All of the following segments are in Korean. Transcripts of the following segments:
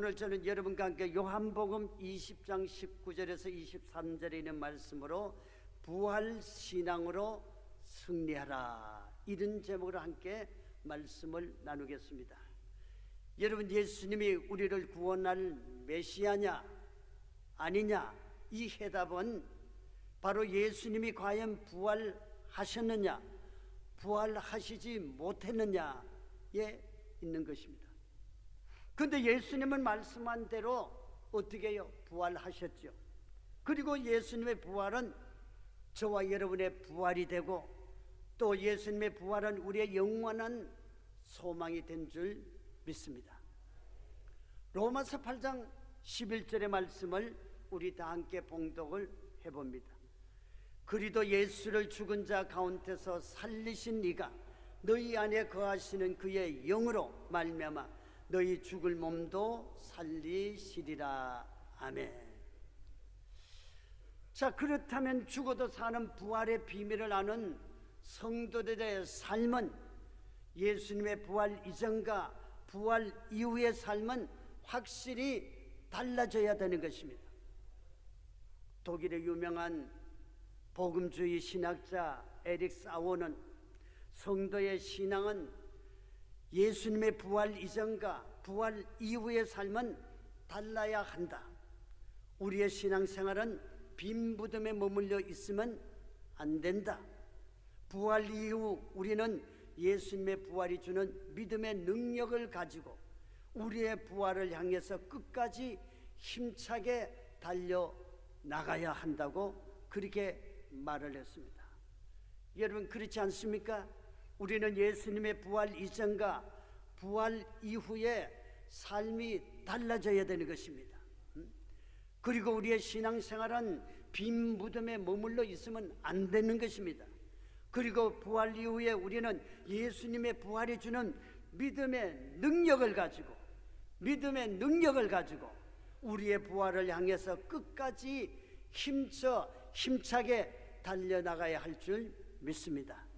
오늘 저는 여러분과 함께 요한복음 20장 19절에서 23절에 있는 말씀으로 부활신앙으로 승리하라, 이런 제목으로 함께 말씀을 나누겠습니다. 여러분, 예수님이 우리를 구원할 메시아냐 아니냐, 이 해답은 바로 예수님이 과연 부활하셨느냐 부활하시지 못했느냐에 있는 것입니다. 그런데 예수님은 말씀한 대로 어떻게 해요? 부활하셨죠. 그리고 예수님의 부활은 저와 여러분의 부활이 되고, 또 예수님의 부활은 우리의 영원한 소망이 된 줄 믿습니다. 로마서 8장 11절의 말씀을 우리 다 함께 봉독을 해봅니다. 그리도 예수를 죽은 자 가운데서 살리신 이가 너희 안에 거하시는 그의 영으로 말미암아 너희 죽을 몸도 살리시리라. 아멘. 자, 그렇다면 죽어도 사는 부활의 비밀을 아는 성도들의 삶은 예수님의 부활 이전과 부활 이후의 삶은 확실히 달라져야 되는 것입니다. 독일의 유명한 복음주의 신학자 에릭 사워는 성도의 신앙은 예수님의 부활 이전과 부활 이후의 삶은 달라야 한다. 우리의 신앙생활은 빈 무덤에 머물러 있으면 안 된다. 부활 이후 우리는 예수님의 부활이 주는 믿음의 능력을 가지고 우리의 부활을 향해서 끝까지 힘차게 달려나가야 한다고 그렇게 말을 했습니다. 여러분, 그렇지 않습니까? 우리는 예수님의 부활 이전과 부활 이후에 삶이 달라져야 되는 것입니다. 그리고 우리의 신앙생활은 빈 무덤에 머물러 있으면 안 되는 것입니다. 그리고 부활 이후에 우리는 예수님의 부활이 주는 믿음의 능력을 가지고 우리의 부활을 향해서 끝까지 힘차게 달려나가야 할 줄 믿습니다.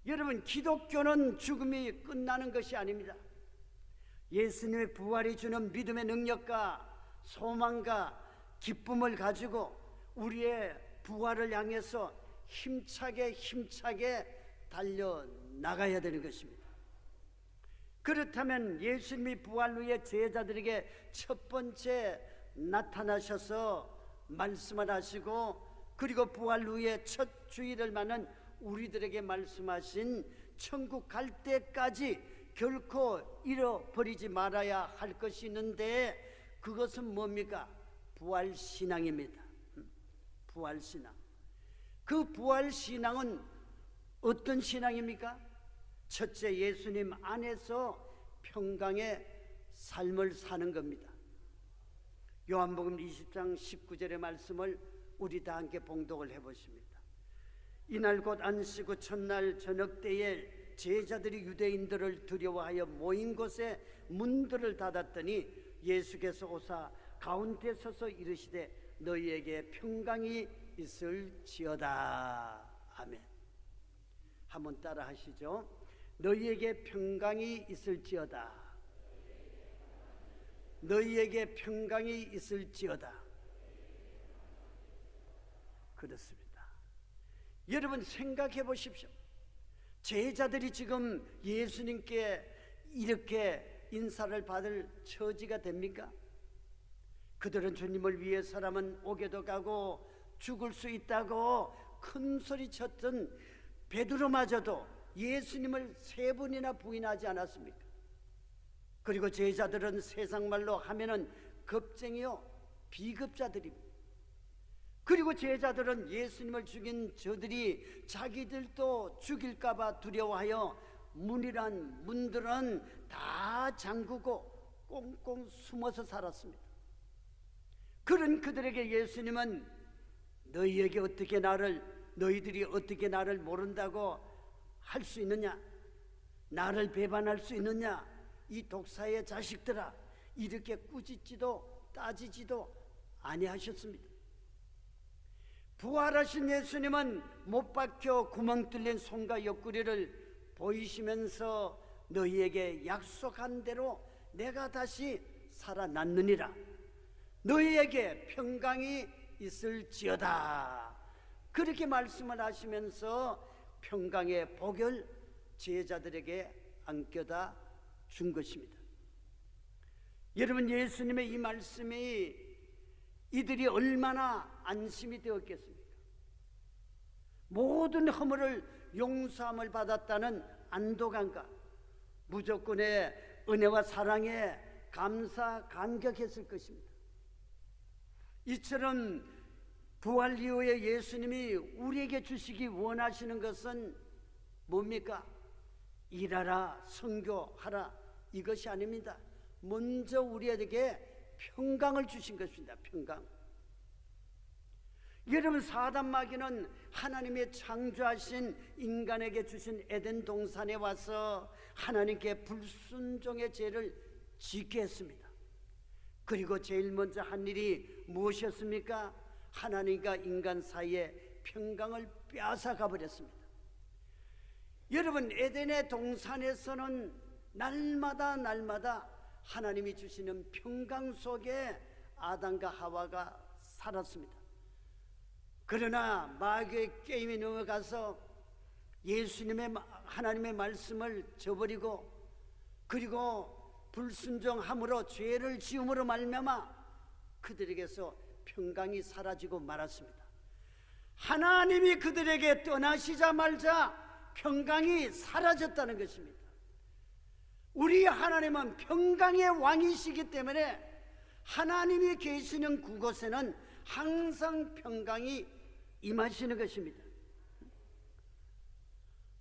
여러분, 기독교는 죽음이 끝나는 것이 아닙니다. 예수님의 부활이 주는 믿음의 능력과 소망과 기쁨을 가지고 우리의 부활을 향해서 힘차게 달려나가야 되는 것입니다. 그렇다면 예수님이 부활 후에 제자들에게 첫 번째 나타나셔서 말씀을 하시고, 그리고 부활 후에 첫 주일을 맞는 우리들에게 말씀하신 천국 갈 때까지 결코 잃어버리지 말아야 할 것이 있는데, 그것은 뭡니까? 부활신앙입니다. 부활신앙. 그 부활신앙은 어떤 신앙입니까? 첫째, 예수님 안에서 평강의 삶을 사는 겁니다. 요한복음 20장 19절의 말씀을 우리 다 함께 봉독을 해보십니다. 이날 곧 안식 후 첫날 저녁 때에 제자들이 유대인들을 두려워하여 모인 곳에 문들을 닫았더니 예수께서 오사 가운데 서서 이르시되 너희에게 평강이 있을지어다. 아멘. 한번 따라 하시죠. 너희에게 평강이 있을지어다. 너희에게 평강이 있을지어다. 그렇습니다. 여러분, 생각해 보십시오. 제자들이 지금 예수님께 이렇게 인사를 받을 처지가 됩니까? 그들은 주님을 위해서라면 옥에도 가고 죽을 수 있다고 큰 소리 쳤던 베드로마저도 예수님을 3번이나 부인하지 않았습니까? 그리고 제자들은 세상 말로 하면은 겁쟁이요, 비겁자들입니다. 그리고 제자들은 예수님을 죽인 저들이 자기들도 죽일까봐 두려워하여 문들은 다 잠그고 꽁꽁 숨어서 살았습니다. 그런 그들에게 예수님은 너희들이 어떻게 나를 모른다고 할 수 있느냐? 나를 배반할 수 있느냐? 이 독사의 자식들아, 이렇게 꾸짖지도 따지지도 아니하셨습니다. 부활하신 예수님은 못 박혀 구멍 뚫린 손과 옆구리를 보이시면서 너희에게 약속한 대로 내가 다시 살아났느니라. 너희에게 평강이 있을지어다. 그렇게 말씀을 하시면서 평강의 복을 제자들에게 안겨다 준 것입니다. 여러분, 예수님의 이 말씀이 이들이 얼마나 안심이 되었겠습니까? 모든 허물을 용서함을 받았다는 안도감과 무조건의 은혜와 사랑에 감사 감격했을 것입니다. 이처럼 부활 이후에 예수님이 우리에게 주시기 원하시는 것은 뭡니까? 일하라, 선교하라, 이것이 아닙니다. 먼저 우리에게 평강을 주신 것입니다. 평강. 여러분, 사단 마귀는 하나님의 창조하신 인간에게 주신 에덴 동산에 와서 하나님께 불순종의 죄를 짓게 했습니다. 그리고 제일 먼저 한 일이 무엇이었습니까? 하나님과 인간 사이에 평강을 빼앗아가 버렸습니다. 여러분, 에덴의 동산에서는 날마다 하나님이 주시는 평강 속에 아담과 하와가 살았습니다. 그러나 마귀의 게임에 넘어가서 예수님의 하나님의 말씀을 저버리고, 그리고 불순종함으로 죄를 지음으로 말미암아 그들에게서 평강이 사라지고 말았습니다. 하나님이 그들에게 떠나시자마자 평강이 사라졌다는 것입니다. 우리 하나님은 평강의 왕이시기 때문에 하나님이 계시는 그곳에는 항상 평강이 임하시는 것입니다.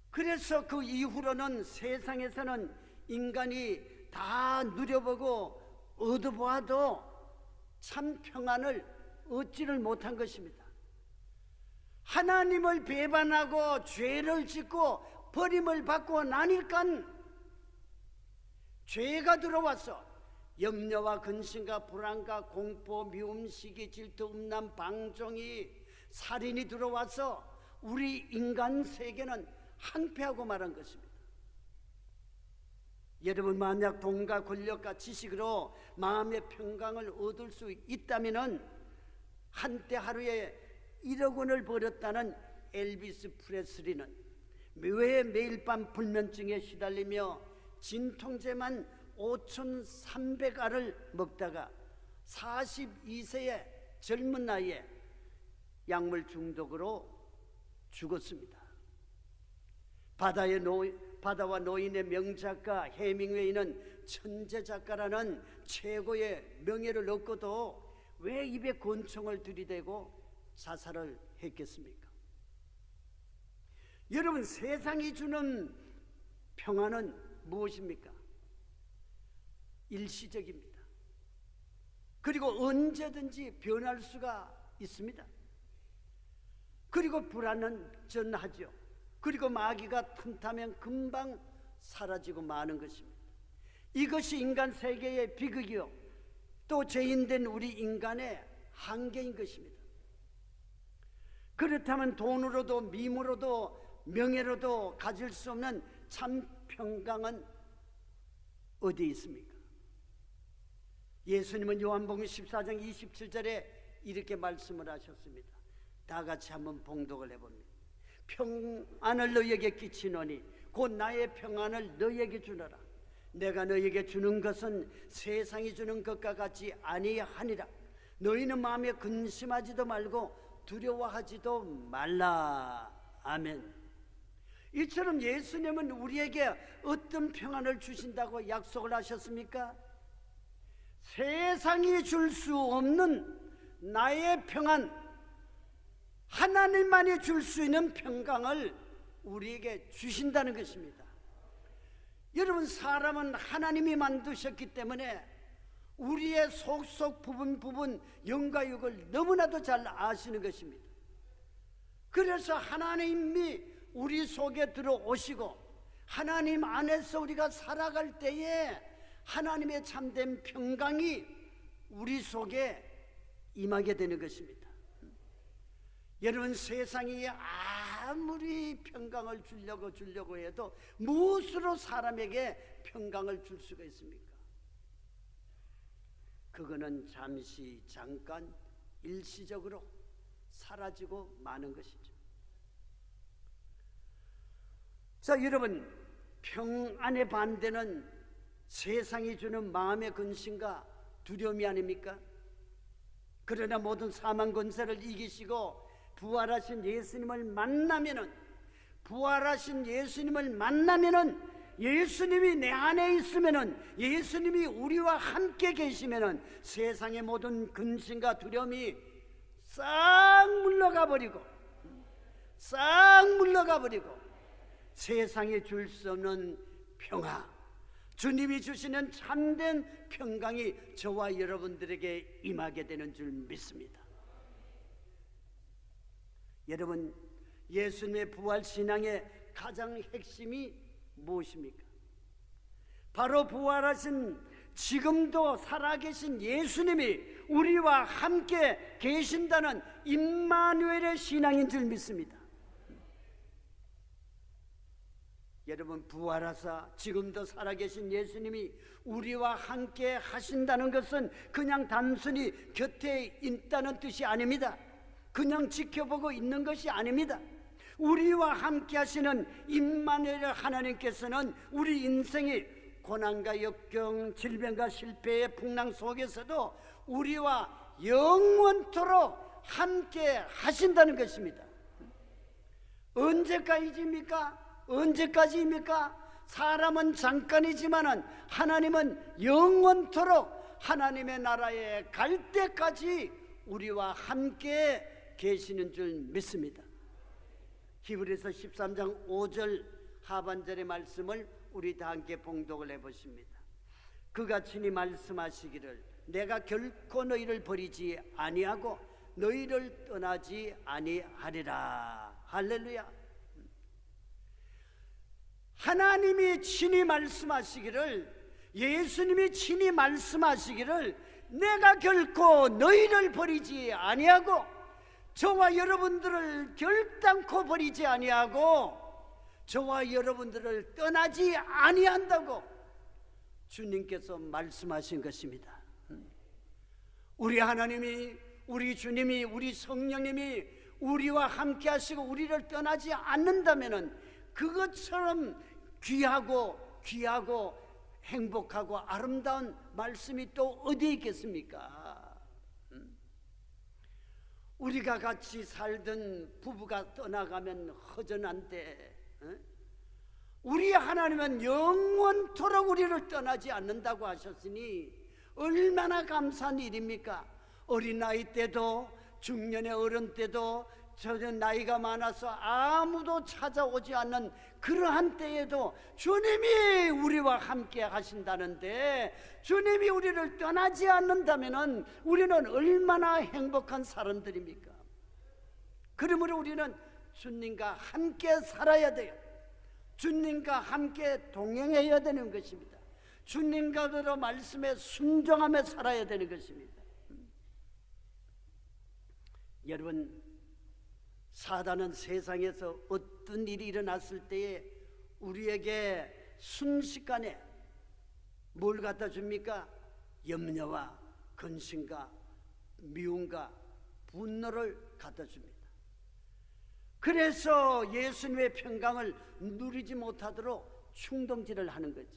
그래서 그 이후로는 세상에서는 인간이 다 누려보고 얻어보아도 참 평안을 얻지를 못한 것입니다. 하나님을 배반하고 죄를 짓고 버림을 받고 나니까 죄가 들어와서 염려와 근심과 불안과 공포, 미움, 시기, 질투, 음란, 방종이, 살인이 들어와서 우리 인간 세계는 항폐하고 말한 것입니다. 여러분, 만약 돈과 권력과 지식으로 마음의 평강을 얻을 수 있다면 한때 하루에 1억 원을 벌었다는 엘비스 프레슬리는 왜 매일 밤 불면증에 시달리며 진통제만 5,300알을 먹다가 42세의 젊은 나이에 약물 중독으로 죽었습니다. 바다와 노인의 명작가 해밍웨이는 천재작가라는 최고의 명예를 얻고도 왜 입에 권총을 들이대고 자살을 했겠습니까? 여러분, 세상이 주는 평안은 무엇입니까? 일시적입니다. 그리고 언제든지 변할 수가 있습니다. 그리고 불안전하죠. 그리고 마귀가 틈타면 금방 사라지고 마는 것입니다. 이것이 인간 세계의 비극이요, 또 죄인된 우리 인간의 한계인 것입니다. 그렇다면 돈으로도 미모로도 명예로도 가질 수 없는 참 평강은 어디에 있습니까? 예수님은 요한복음 14장 27절에 이렇게 말씀을 하셨습니다. 다 같이 한번 봉독을 해봅니다. 평안을 너희에게 끼치노니 곧 나의 평안을 너희에게 주노라. 내가 너희에게 주는 것은 세상이 주는 것과 같이 아니하니라. 너희는 마음에 근심하지도 말고 두려워하지도 말라. 아멘. 이처럼 예수님은 우리에게 어떤 평안을 주신다고 약속을 하셨습니까? 세상이 줄 수 없는 나의 평안, 하나님만이 줄 수 있는 평강을 우리에게 주신다는 것입니다. 여러분, 사람은 하나님이 만드셨기 때문에 우리의 속속 부분 영과 육을 너무나도 잘 아시는 것입니다. 그래서 하나님이 우리 속에 들어오시고 하나님 안에서 우리가 살아갈 때에 하나님의 참된 평강이 우리 속에 임하게 되는 것입니다. 여러분, 세상이 아무리 평강을 주려고 해도 무엇으로 사람에게 평강을 줄 수가 있습니까? 그거는 잠시 잠깐 일시적으로 사라지고 마는 것이죠. 자, 여러분, 평안의 반대는 세상이 주는 마음의 근심과 두려움이 아닙니까? 그러나 모든 사망 권세를 이기시고 부활하신 예수님을 만나면은, 예수님이 내 안에 있으면은, 예수님이 우리와 함께 계시면은 세상의 모든 근심과 두려움이 싹 물러가 버리고 세상에 줄 수 없는 평화, 주님이 주시는 참된 평강이 저와 여러분들에게 임하게 되는 줄 믿습니다. 여러분, 예수님의 부활 신앙의 가장 핵심이 무엇입니까? 바로 부활하신, 지금도 살아계신 예수님이 우리와 함께 계신다는 임마누엘의 신앙인 줄 믿습니다. 여러분, 부활하사 지금도 살아계신 예수님이 우리와 함께 하신다는 것은 그냥 단순히 곁에 있다는 뜻이 아닙니다. 그냥 지켜보고 있는 것이 아닙니다. 우리와 함께 하시는 임마누엘 하나님께서는 우리 인생이 고난과 역경, 질병과 실패의 풍랑 속에서도 우리와 영원토록 함께 하신다는 것입니다. 언제까지입니까? 사람은 잠깐이지만은 하나님은 영원토록 하나님의 나라에 갈 때까지 우리와 함께 계시는 줄 믿습니다. 히브리서 13장 5절 하반절의 말씀을 우리 다 함께 봉독을 해보십니다. 그가 친히 말씀하시기를 내가 결코 너희를 버리지 아니하고 너희를 떠나지 아니하리라. 할렐루야. 하나님이 친히 말씀하시기를, 예수님이 친히 말씀하시기를 내가 결코 너희를 버리지 아니하고 저와 여러분들을 결단코 버리지 아니하고 저와 여러분들을 떠나지 아니한다고 주님께서 말씀하신 것입니다. 우리 하나님이, 우리 주님이, 우리 성령님이 우리와 함께 하시고 우리를 떠나지 않는다면은 그것처럼 귀하고 행복하고 아름다운 말씀이 또 어디에 있겠습니까? 우리가 같이 살던 부부가 떠나가면 허전한데 우리 하나님은 영원토록 우리를 떠나지 않는다고 하셨으니 얼마나 감사한 일입니까? 어린 나이 때도 중년의 어른 때도 저는 나이가 많아서 아무도 찾아오지 않는 그러한 때에도 주님이 우리와 함께 하신다는데, 주님이 우리를 떠나지 않는다면 우리는 얼마나 행복한 사람들입니까? 그러므로 우리는 주님과 함께 살아야 돼요. 주님과 함께 동행해야 되는 것입니다. 주님과도 말씀에 순종하며 살아야 되는 것입니다. 여러분, 사단은 세상에서 어떤 일이 일어났을 때에 우리에게 순식간에 뭘 갖다 줍니까? 염려와 근심과 미움과 분노를 갖다 줍니다. 그래서 예수님의 평강을 누리지 못하도록 충동질을 하는 거죠.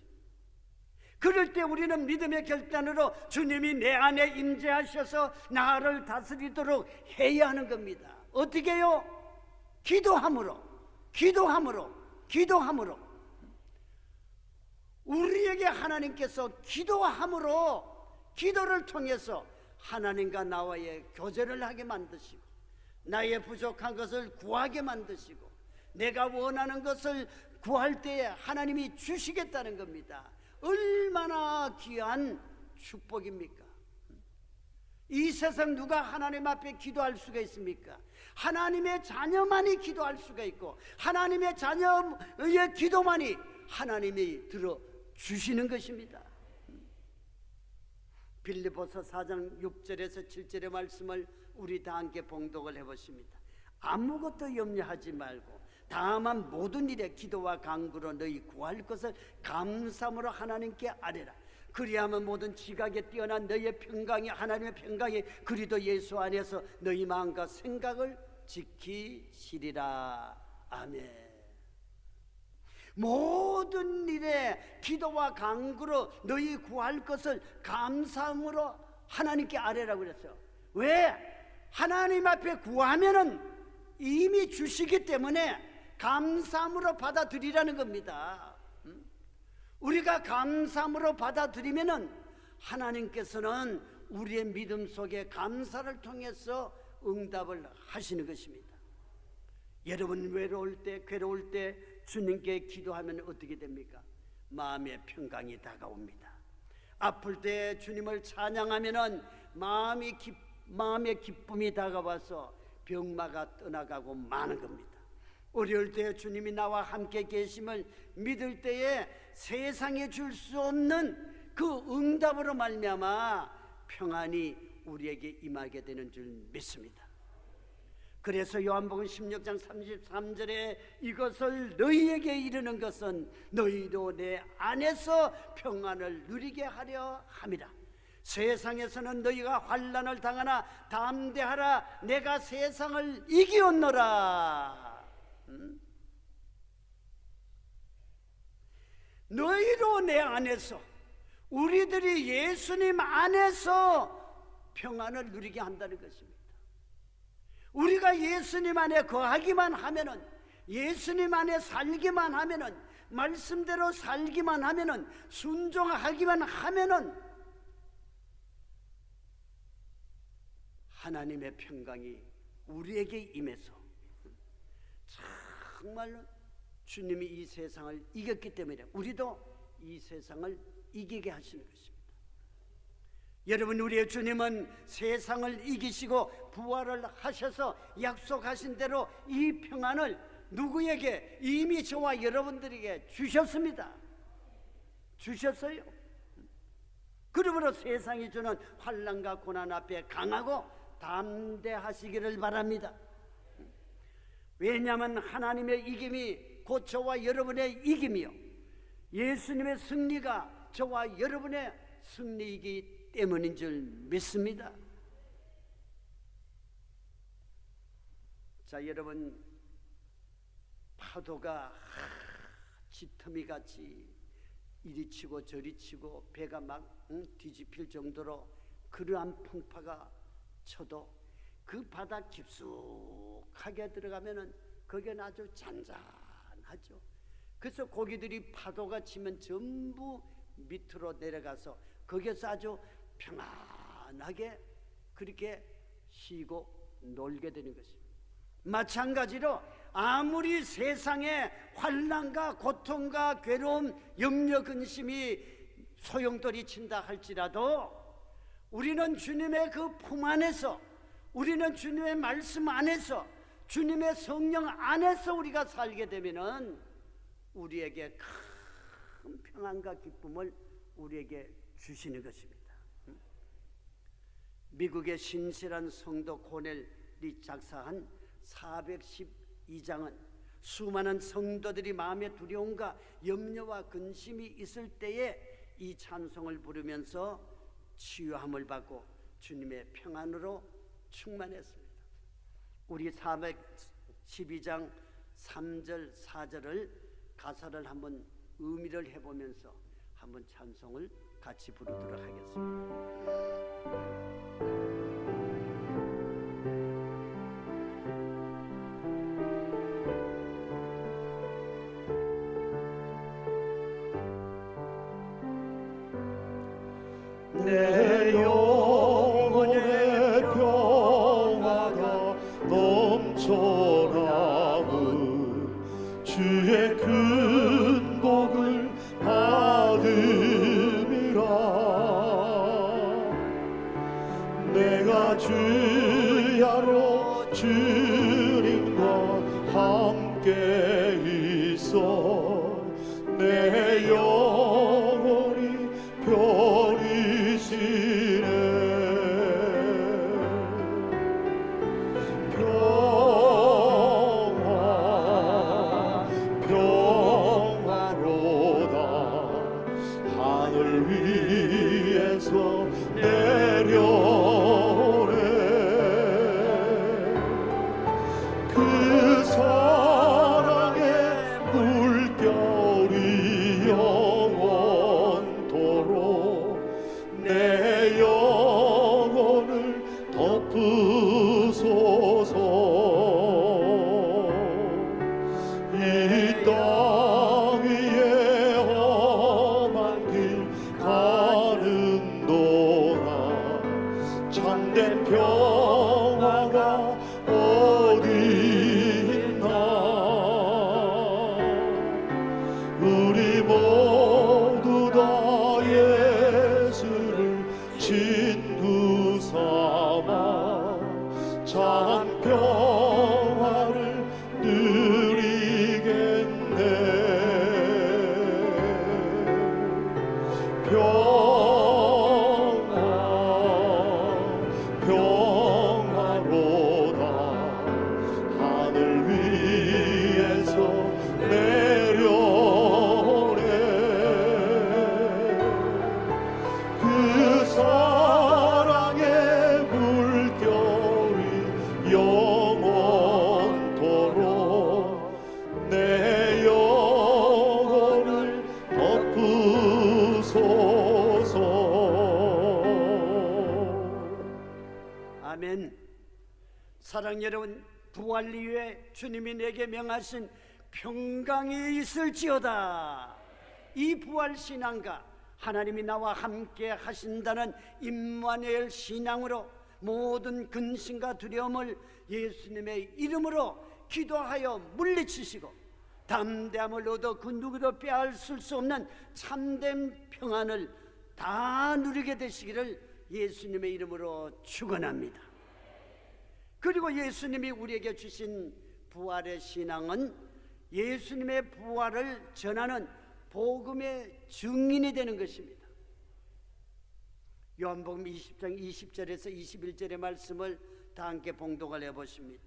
그럴 때 우리는 믿음의 결단으로 주님이 내 안에 임재하셔서 나를 다스리도록 해야 하는 겁니다. 어떻게 해요? 기도함으로. 우리에게 하나님께서 기도를 통해서 하나님과 나와의 교제를 하게 만드시고, 나의 부족한 것을 구하게 만드시고, 내가 원하는 것을 구할 때에 하나님이 주시겠다는 겁니다. 얼마나 귀한 축복입니까? 이 세상 누가 하나님 앞에 기도할 수가 있습니까? 하나님의 자녀만이 기도할 수가 있고, 하나님의 자녀의 기도만이 하나님이 들어주시는 것입니다. 빌립보서 4장 6절에서 7절의 말씀을 우리 다 함께 봉독을 해보십니다. 아무것도 염려하지 말고 다만 모든 일에 기도와 간구로 너희 구할 것을 감사함으로 하나님께 아뢰라. 그리하면 모든 지각에 뛰어난 너희의 평강이, 하나님의 평강이 그리스도 예수 안에서 너희 마음과 생각을 지키시리라. 아멘. 모든 일에 기도와 간구로 너희 구할 것을 감사함으로 하나님께 아뢰라고 그랬어요. 왜? 하나님 앞에 구하면은 이미 주시기 때문에 감사함으로 받아들이라는 겁니다. 우리가 감사함으로 받아들이면은 하나님께서는 우리의 믿음 속에 감사를 통해서 응답을 하시는 것입니다. 여러분 외로울 때, 괴로울 때 주님께 기도하면 어떻게 됩니까? 마음의 평강이 다가옵니다. 아플 때 주님을 찬양하면은 마음의 기쁨이 다가와서 병마가 떠나가고 마는 겁니다. 어려울 때 주님이 나와 함께 계심을 믿을 때에 세상에 줄 수 없는 그 응답으로 말미암아 평안이 우리에게 임하게 되는 줄 믿습니다. 그래서 요한복음 16장 33절에 이것을 너희에게 이르는 것은 너희도 내 안에서 평안을 누리게 하려 함이라. 세상에서는 너희가 환난을 당하나 담대하라, 내가 세상을 이기었노라. 너희도 내 안에서, 우리들이 예수님 안에서 평안을 누리게 한다는 것입니다. 우리가 예수님 안에 거하기만 하면은, 예수님 안에 살기만 하면은, 말씀대로 살기만 하면은, 순종하기만 하면은 하나님의 평강이 우리에게 임해서 정말로 주님이 이 세상을 이겼기 때문에 우리도 이 세상을 이기게 하시는 것입니다. 여러분, 우리의 주님은 세상을 이기시고 부활을 하셔서 약속하신 대로 이 평안을 누구에게? 이미 저와 여러분들에게 주셨습니다. 주셨어요. 그러므로 세상이 주는 환난과 고난 앞에 강하고 담대하시기를 바랍니다. 왜냐하면 하나님의 이김이 곧 저와 여러분의 이김이요, 예수님의 승리가 저와 여러분의 승리이기 때문인 줄 믿습니다. 자, 여러분, 파도가 지터미같이 이리 치고 저리 치고 배가 막 뒤집힐 정도로 그러한 풍파가 쳐도 그 바다 깊숙하게 들어가면은 거기는 아주 잔잔하죠. 그래서 고기들이 파도가 치면 전부 밑으로 내려가서 거기서 아주 평안하게 그렇게 쉬고 놀게 되는 것입니다. 마찬가지로 아무리 세상에 환난과 고통과 괴로움, 염려, 근심이 소용돌이 친다 할지라도 우리는 주님의 그 품 안에서, 우리는 주님의 말씀 안에서, 주님의 성령 안에서 우리가 살게 되면은 우리에게 큰 평안과 기쁨을 우리에게 주시는 것입니다. 미국의 신실한 성도 고넬이 작사한 412장은 수많은 성도들이 마음의 두려움과 염려와 근심이 있을 때에 이 찬송을 부르면서 치유함을 받고 주님의 평안으로 충만했습니다. 우리 412장 3절 4절을 가사를 한번 의미를 해보면서 한번 찬송을 같이 부르도록 하겠습니다. 내 영혼의 평화가 넘쳐나고 주의 큰 복을 받음이라. 내가 주야로 주님과 함께 있어 내 영혼이 편이시네. 평화로다 하늘 위 내려오네. 그 사랑의 물결이 영원토록 내 영혼을 덮으소서. 이 땅 위에 험한 길 가는 동안 참된 평화가 어디 있나. 우리 모두 다 예수를 친구 삼아 참 평화를 누리겠네. 평화 평화로다. 하늘 위에서 내려오네. 그 사랑의 물결이 영원토록 내 영혼을 덮으소서. 아멘. 사랑 여러분, 부활 이후에 주님이 내게 명하신 평강이 있을지어다. 이 부활 신앙과 하나님이 나와 함께 하신다는 임마누엘 신앙으로 모든 근심과 두려움을 예수님의 이름으로 기도하여 물리치시고 담대함을 얻어 그 누구도 빼앗을 수 없는 참된 평안을 다 누리게 되시기를 예수님의 이름으로 축원합니다. 그리고 예수님이 우리에게 주신 부활의 신앙은 예수님의 부활을 전하는 복음의 증인이 되는 것입니다. 요한복음 20장 20절에서 21절의 말씀을 다 함께 봉독을 해보십니다.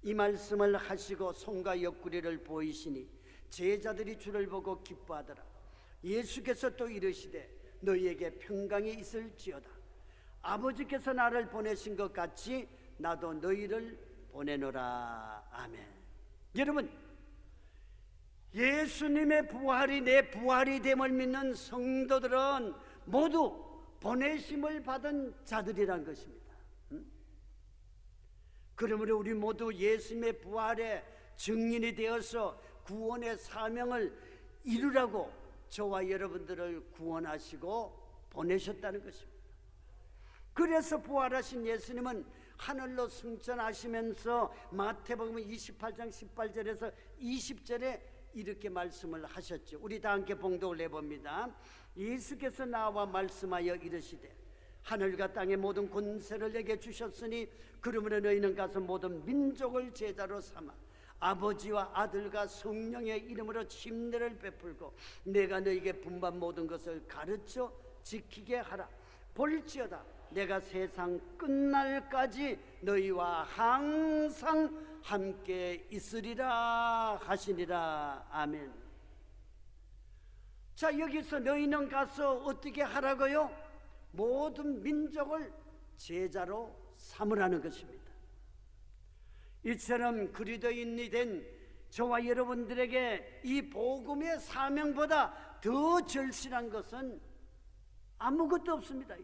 이 말씀을 하시고 손과 옆구리를 보이시니 제자들이 주를 보고 기뻐하더라. 예수께서 또 이르시되 너희에게 평강이 있을지어다. 아버지께서 나를 보내신 것 같이 나도 너희를 보내노라. 아멘. 여러분, 예수님의 부활이 내 부활이 됨을 믿는 성도들은 모두 보내심을 받은 자들이란 것입니다. 그러므로 우리 모두 예수님의 부활의 증인이 되어서 구원의 사명을 이루라고 저와 여러분들을 구원하시고 보내셨다는 것입니다. 그래서 부활하신 예수님은 하늘로 승천하시면서 마태복음 28장 18절에서 20절에 이렇게 말씀을 하셨죠. 우리 다 함께 봉독을 해봅니다. 예수께서 나와 말씀하여 이르시되 하늘과 땅의 모든 권세를 내게 주셨으니 그러므로 너희는 가서 모든 민족을 제자로 삼아 아버지와 아들과 성령의 이름으로 침례를 베풀고 내가 너희에게 분반 모든 것을 가르쳐 지키게 하라. 볼지어다 내가 세상 끝날까지 너희와 항상 함께 있으리라 하시니라. 아멘. 자, 여기서 너희는 가서 어떻게 하라고요? 모든 민족을 제자로 삼으라는 것입니다. 이처럼 그리스도인이 된 저와 여러분들에게 이 복음의 사명보다 더 절실한 것은 아무것도 없습니다.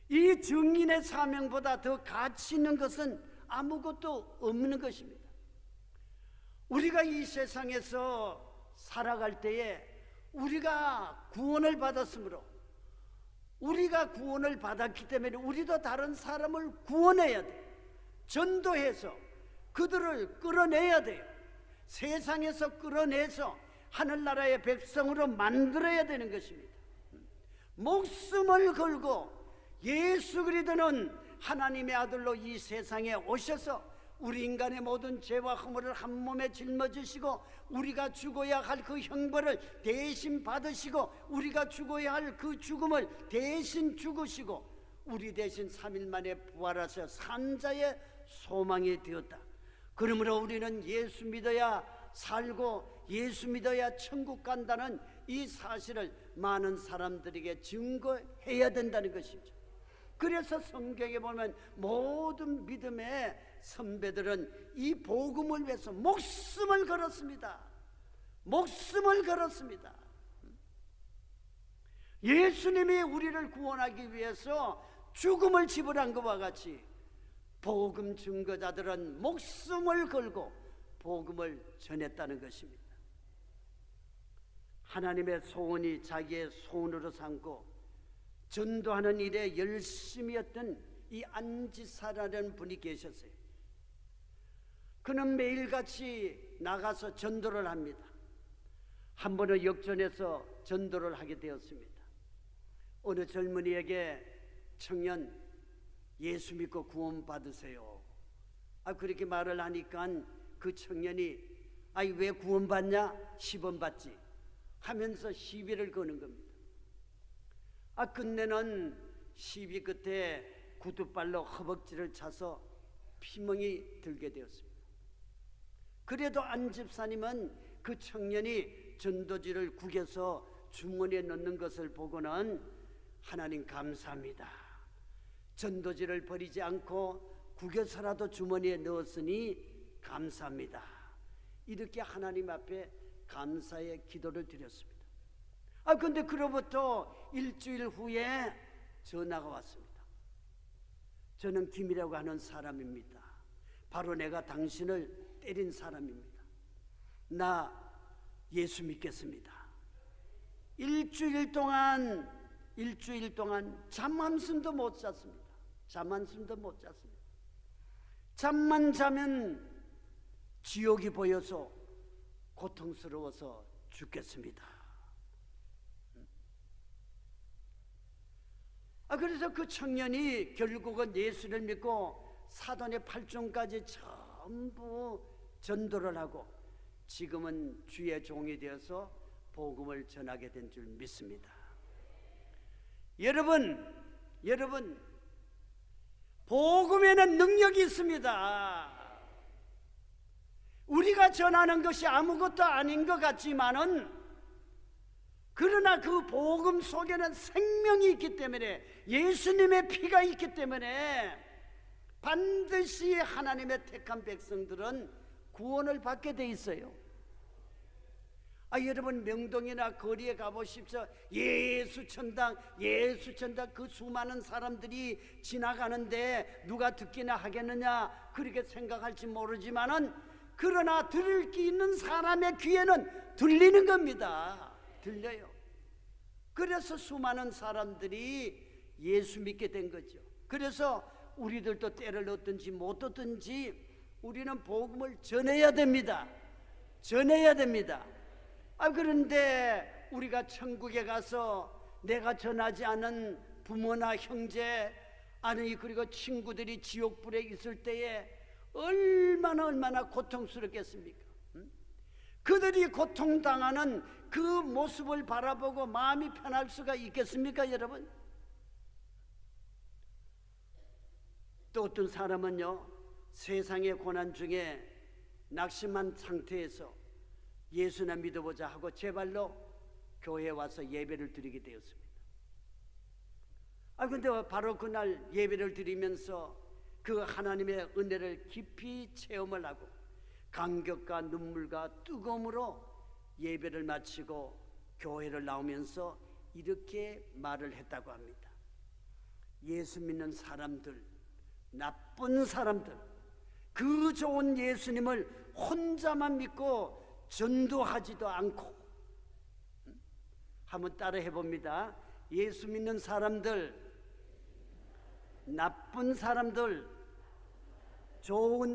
이 증인의 사명보다 더 가치 있는 것은 아무것도 없는 것입니다. 우리가 이 세상에서 살아갈 때에 우리가 구원을 받았으므로 우리가 구원을 받았기 때문에 우리도 다른 사람을 구원해야 돼요. 전도해서 그들을 끌어내야 돼요. 세상에서 끌어내서 하늘나라의 백성으로 만들어야 되는 것입니다. 목숨을 걸고 예수 그리스도는 하나님의 아들로 이 세상에 오셔서 우리 인간의 모든 죄와 허물을 한 몸에 짊어지시고 우리가 죽어야 할 그 형벌을 대신 받으시고 우리가 죽어야 할 그 죽음을 대신 죽으시고 우리 대신 3일 만에 부활하셔 산자의 소망이 되었다. 그러므로 우리는 예수 믿어야 살고 예수 믿어야 천국 간다는 이 사실을 많은 사람들에게 증거해야 된다는 것이죠. 그래서 성경에 보면 모든 믿음의 선배들은 이 복음을 위해서 목숨을 걸었습니다. 목숨을 걸었습니다. 예수님이 우리를 구원하기 위해서 죽음을 지불한 것과 같이 복음 증거자들은 목숨을 걸고 복음을 전했다는 것입니다. 하나님의 소원이 자기의 소원으로 삼고 전도하는 일에 열심히 했던 이 안지사라는 분이 계셨어요. 그는 매일같이 나가서 전도를 합니다. 한 번은 역전해서 전도를 하게 되었습니다. 어느 젊은이에게 청년 예수 믿고 구원 받으세요. 그렇게 말을 하니까 그 청년이 왜 구원 받냐? 10원 받지 하면서 시비를 거는 겁니다. 끝내는 시비 끝에 구두발로 허벅지를 차서 피멍이 들게 되었습니다. 그래도 안 집사님은 그 청년이 전도지를 구겨서 주머니에 넣는 것을 보고는 하나님 감사합니다. 전도지를 버리지 않고 구겨서라도 주머니에 넣었으니 감사합니다. 이렇게 하나님 앞에 감사의 기도를 드렸습니다. 근데 그로부터 일주일 후에 전화가 왔습니다. 저는 김이라고 하는 사람입니다. 바로 내가 당신을 때린 사람입니다. 나 예수 믿겠습니다. 일주일 동안 잠 한숨도 못 잤습니다. 잠만 자면 지옥이 보여서 고통스러워서 죽겠습니다. 그래서 그 청년이 결국은 예수를 믿고 사돈의 8종까지 전부 전도를 하고 지금은 주의 종이 되어서 복음을 전하게 된 줄 믿습니다. 여러분, 복음에는 능력이 있습니다. 우리가 전하는 것이 아무것도 아닌 것 같지만은 그러나 그 복음 속에는 생명이 있기 때문에 예수님의 피가 있기 때문에 반드시 하나님의 택한 백성들은 구원을 받게 돼 있어요. 여러분 명동이나 거리에 가보십시오. 예수 천당 그 수많은 사람들이 지나가는데 누가 듣기나 하겠느냐 그렇게 생각할지 모르지만은 그러나 들을 게 있는 사람의 귀에는 들리는 겁니다. 들려요. 그래서 수많은 사람들이 예수 믿게 된 거죠. 그래서 우리들도 때를 얻든지 못 얻든지 우리는 복음을 전해야 됩니다. 그런데 우리가 천국에 가서 내가 전하지 않은 부모나 형제 아니 그리고 친구들이 지옥불에 있을 때에 얼마나 고통스럽겠습니까? 그들이 고통당하는 그 모습을 바라보고 마음이 편할 수가 있겠습니까, 여러분? 또 어떤 사람은요, 세상의 고난 중에 낙심한 상태에서 예수나 믿어보자 하고 제발로 교회에 와서 예배를 드리게 되었습니다. 근데 바로 그날 예배를 드리면서 그 하나님의 은혜를 깊이 체험을 하고 감격과 눈물과 뜨거움으로 예배를 마치고 교회를 나오면서 이렇게 말을 했다고 합니다. 예수 믿는 사람들, 나쁜 사람들, 그 좋은 예수님을 혼자만 믿고 전도하지도 않고, 한번 따라 해봅니다. 예수 믿는 사람들, 나쁜 사람들,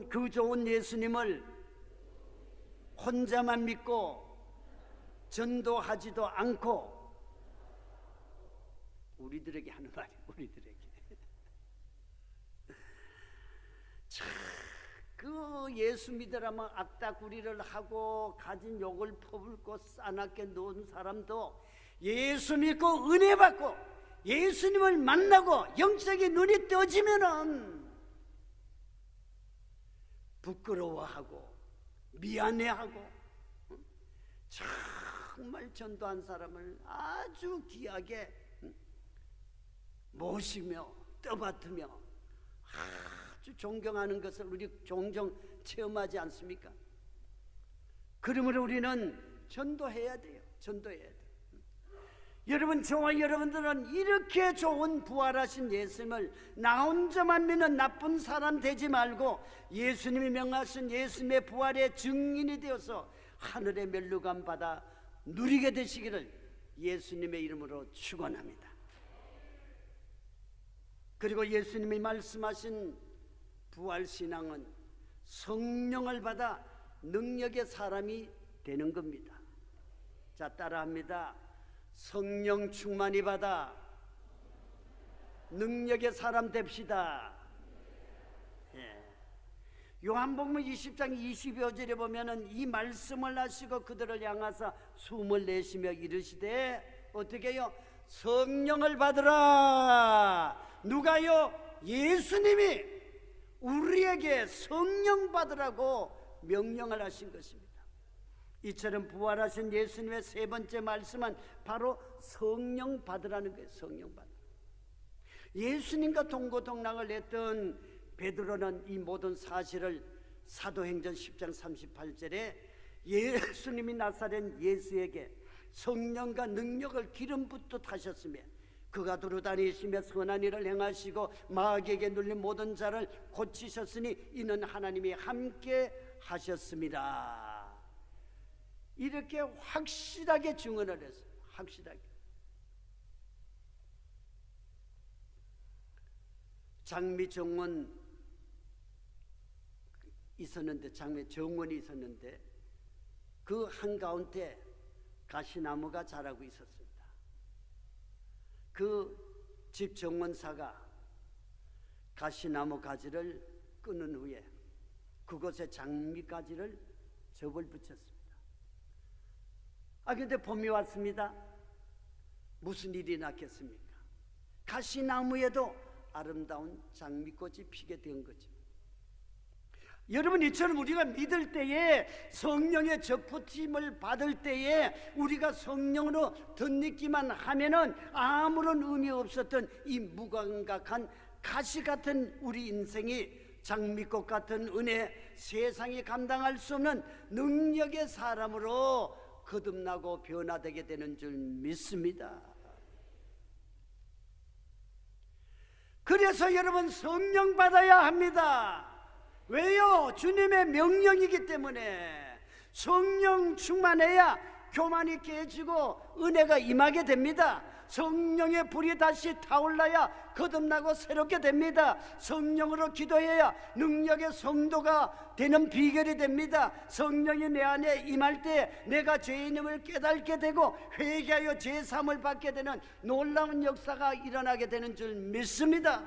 그 좋은 예수님을 혼자만 믿고 전도하지도 않고, 우리들에게 하는 말이 우리들에게 그 예수 믿으라면 악다구리를 하고 가진 욕을 퍼붓고 싸납게 놓은 사람도 예수 믿고 은혜 받고 예수님을 만나고 영적인 눈이 떠지면은 부끄러워하고 미안해하고 정말 전도한 사람을 아주 귀하게 모시며 떠받들며 아주 존경하는 것을 우리 종종 체험하지 않습니까? 그러므로 우리는 전도해야 돼요. 전도해야 돼요. 여러분, 저와 여러분들은 이렇게 좋은 부활하신 예수님을 나 혼자만 믿는 나쁜 사람 되지 말고 예수님이 명하신 예수님의 부활의 증인이 되어서 하늘의 멸류관 받아 누리게 되시기를 예수님의 이름으로 축원합니다. 그리고 예수님이 말씀하신 부활신앙은 성령을 받아 능력의 사람이 되는 겁니다. 자, 따라합니다. 성령 충만히 받아 능력의 사람 됩시다. 예. 요한복음 20장 22절에 보면은 이 말씀을 하시고 그들을 향하사 숨을 내쉬며 이르시되 어떻게 해요? 성령을 받으라. 누가요? 예수님이 우리에게 성령 받으라고 명령을 하신 것입니다. 이처럼 부활하신 예수님의 세 번째 말씀은 바로 성령 받으라는 거예요. 성령 받으라. 예수님과 동고동락을 했던 베드로는 이 모든 사실을 사도행전 10장 38절에 예수님이 나사렛 예수에게 성령과 능력을 기름 붓듯 하셨으며 그가 두루다니시며 선한 일을 행하시고 마귀에게 눌린 모든 자를 고치셨으니 이는 하나님이 함께 하셨습니다. 이렇게 확실하게 증언을 했어요. 확실하게. 장미 정원 있었는데, 장미 정원이 있었는데 그 한가운데 가시나무가 자라고 있었습니다. 그 집 정원사가 가시나무 가지를 끊은 후에 그곳에 장미 가지를 접을 붙였습니다. 근데 봄이 왔습니다. 무슨 일이 났겠습니까? 가시나무에도 아름다운 장미꽃이 피게 된 거죠. 여러분, 이처럼 우리가 믿을 때에 성령의 접붙임을 받을 때에 우리가 성령으로 덧입기만 하면은 아무런 의미 없었던 이 무감각한 가시 같은 우리 인생이 장미꽃 같은 은혜, 세상이 감당할 수 없는 능력의 사람으로 거듭나고 변화되게 되는 줄 믿습니다. 그래서 여러분, 성령 받아야 합니다. 왜요? 주님의 명령이기 때문에. 성령 충만해야 교만이 깨지고 은혜가 임하게 됩니다. 성령의 불이 다시 타올라야 거듭나고 새롭게 됩니다. 성령으로 기도해야 능력의 성도가 되는 비결이 됩니다. 성령이 내 안에 임할 때 내가 죄인임을 깨닫게 되고 회개하여 죄사함을 받게 되는 놀라운 역사가 일어나게 되는 줄 믿습니다.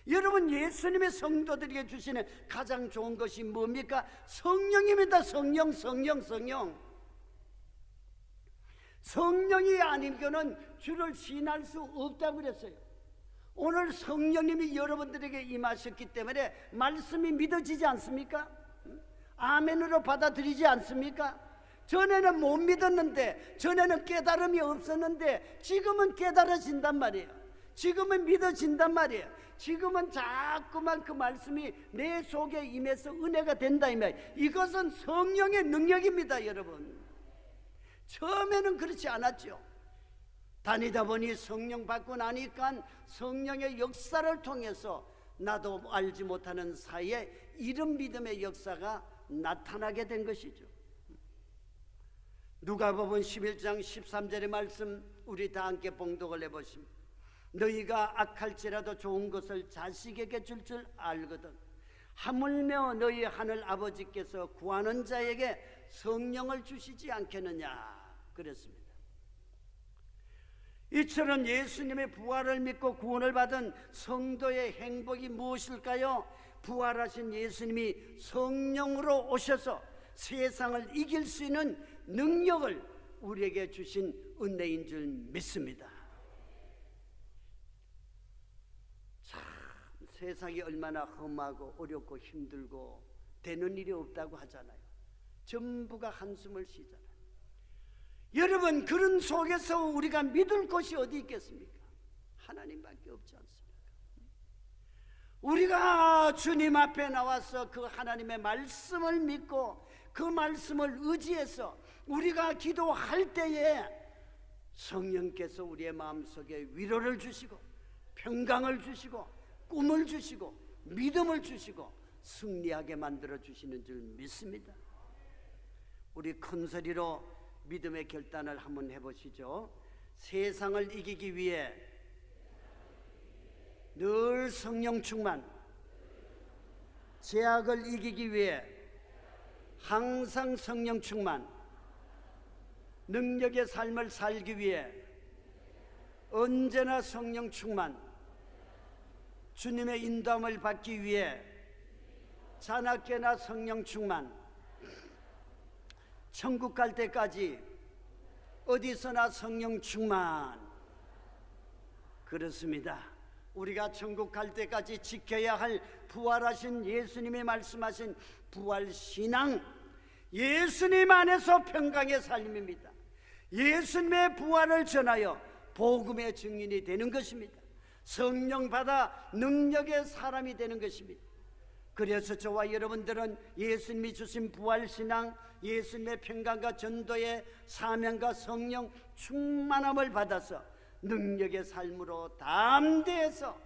여러분, 예수님의 성도들에게 주시는 가장 좋은 것이 뭡니까? 성령입니다. 성령. 성령이 아니면은 주를 신할 수 없다고 그랬어요. 오늘 성령님이 여러분들에게 임하셨기 때문에 말씀이 믿어지지 않습니까? 아멘으로 받아들이지 않습니까? 전에는 못 믿었는데, 전에는 깨달음이 없었는데 지금은 깨달아진단 말이에요. 지금은 믿어진단 말이에요. 지금은 자꾸만 그 말씀이 내 속에 임해서 은혜가 된다 이 말. 이것은 성령의 능력입니다, 여러분. 처음에는 그렇지 않았죠. 다니다 보니 성령 받고 나니까 성령의 역사를 통해서 나도 알지 못하는 사이에 이런 믿음의 역사가 나타나게 된 것이죠. 누가복음 11장 13절의 말씀 우리 다 함께 봉독을 해보십니다. 너희가 악할지라도 좋은 것을 자식에게 줄 알거든 하물며 너희 하늘 아버지께서 구하는 자에게 성령을 주시지 않겠느냐 그랬습니다. 이처럼 예수님의 부활을 믿고 구원을 받은 성도의 행복이 무엇일까요? 부활하신 예수님이 성령으로 오셔서 세상을 이길 수 있는 능력을 우리에게 주신 은혜인 줄 믿습니다. 참 세상이 얼마나 험하고 어렵고 힘들고 되는 일이 없다고 하잖아요. 전부가 한숨을 쉬잖아요. 여러분, 그런 속에서 우리가 믿을 것이 어디 있겠습니까? 하나님밖에 없지 않습니까? 우리가 주님 앞에 나와서 그 하나님의 말씀을 믿고 그 말씀을 의지해서 우리가 기도할 때에 성령께서 우리의 마음속에 위로를 주시고 평강을 주시고 꿈을 주시고 믿음을 주시고 승리하게 만들어 주시는 줄 믿습니다. 우리 큰 소리로 믿음의 결단을 한번 해보시죠. 세상을 이기기 위해 늘 성령 충만, 죄악을 이기기 위해 항상 성령 충만, 능력의 삶을 살기 위해 언제나 성령 충만, 주님의 인도함을 받기 위해 자나깨나 성령 충만, 천국 갈 때까지 어디서나 성령 충만. 그렇습니다. 우리가 천국 갈 때까지 지켜야 할 부활하신 예수님이 말씀하신 부활신앙, 예수님 안에서 평강의 삶입니다. 예수님의 부활을 전하여 복음의 증인이 되는 것입니다. 성령 받아 능력의 사람이 되는 것입니다. 그래서 저와 여러분들은 예수님이 주신 부활신앙, 예수님의 평강과 전도의 사명과 성령 충만함을 받아서 능력의 삶으로 담대해서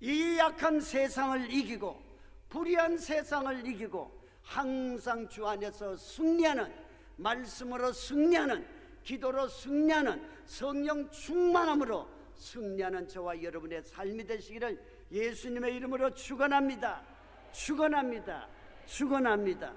이 약한 세상을 이기고 불의한 세상을 이기고 항상 주 안에서 승리하는, 말씀으로 승리하는, 기도로 승리하는, 성령 충만함으로 승리하는 저와 여러분의 삶이 되시기를 예수님의 이름으로 축원합니다. 축원합니다. 축원합니다.